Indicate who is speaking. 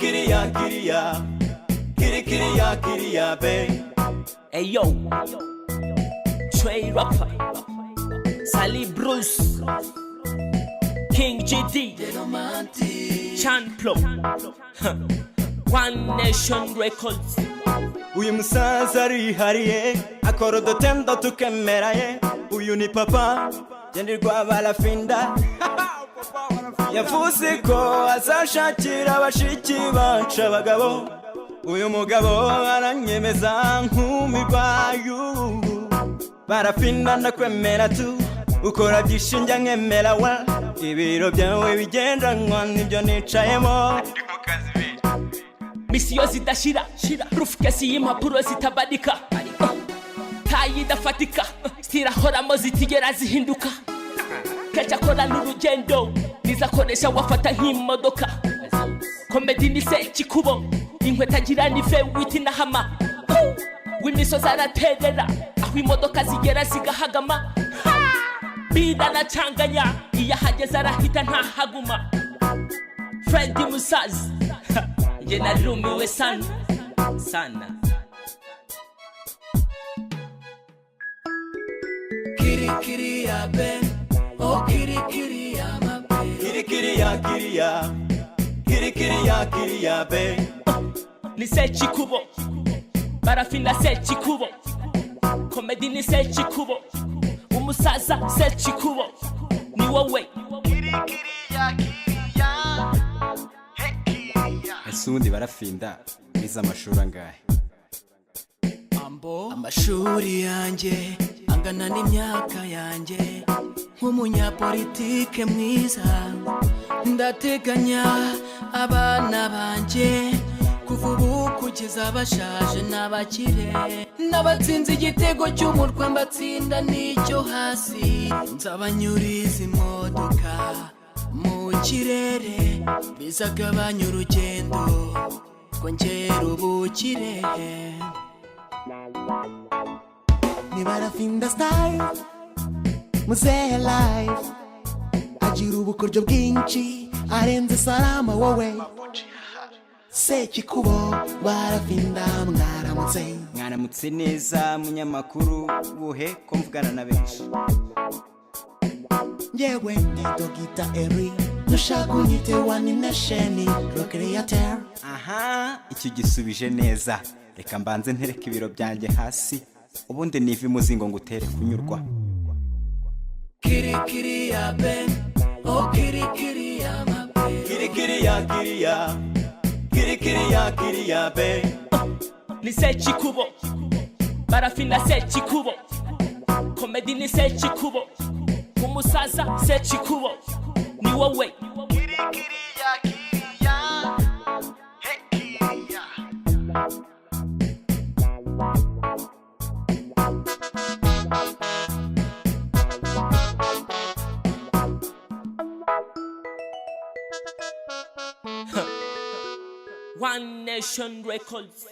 Speaker 1: kiriya kiriya kiriya kiriya be.
Speaker 2: Hey yo, Trey Rapper, Sally Bruce, King GD, Chan Plum, One Nation Records.
Speaker 1: Uyu musaza arihariye akora udutendo tukemeraye. Uyu ni papa genderwa barafinda. Yavuze ko azashakira abashiki bacu abagabo. Uyu mugabo aranyemeza nk'umirwayu. Barafinda ndakwemera tu ukora byishinja nkemera wa. Ibiro byawe bigendanwa nibyo nicayemo.
Speaker 2: Misiyo zidashira, proof kesi y'impapuro zitabadika. Tayi idafatika, zirahoramo zitigera zihinduka. Keja akora n'urugendo, nizakoresha wafata nk'imodoka. Komedi ni sekikubo, inkweta agira ni fewiti na hama. W'imisozi araterera, aho imodoka zigera zigahagama. Bida na changanya, iyo ahageze arahita ntahaguma. Friend musazi, nge narumiwe sana.
Speaker 3: Kiriya ben, oh kiriya ma ben.
Speaker 1: Kiriya kiriya be.
Speaker 2: Ni sekikubo, barafinda sekikubo. Komedi ni sekikubo, umusaza sekikubo. Ni wowe
Speaker 3: Kiriya
Speaker 1: ese ubundi barafinda biza amashuri angahe?
Speaker 3: amashuri yanjye angana n'imyaka yanjye. Nk'umunyapolitike mwiza ndateganya abana banjye kuva ubu kugeza bashaje n'abakire. N'abatsinze igitego cy'umutwe mbatsinda n'icyo hasi. Nzabanyuriza imodoka mu kirere bizagabanya urugendo twongera ubukire.
Speaker 4: Ni barafinda style muzehe life agira ubukoryo bwinshi arenze salama wowe. Sekikubo barafinda
Speaker 1: mwaramutse neza munyamakuru buhe ko mvugana na benshi.
Speaker 4: Njewe ni Dogita Eri nushaka unyite One Nation Creator.
Speaker 1: Aha, icyo gisubije neza. Reka mbanze ntereka ibiro byanjye hasi ubundi niva imuzingo ngutere kunyurwa.
Speaker 3: Kiriya ben, oh kiriya ma ben.
Speaker 1: Kiriya be.
Speaker 2: ni sekikubo, barafinda sekikubo. Komedi ni sekikubo, umusaza sekikubo. Ni wowe
Speaker 3: Kiriya
Speaker 2: One Nation Records.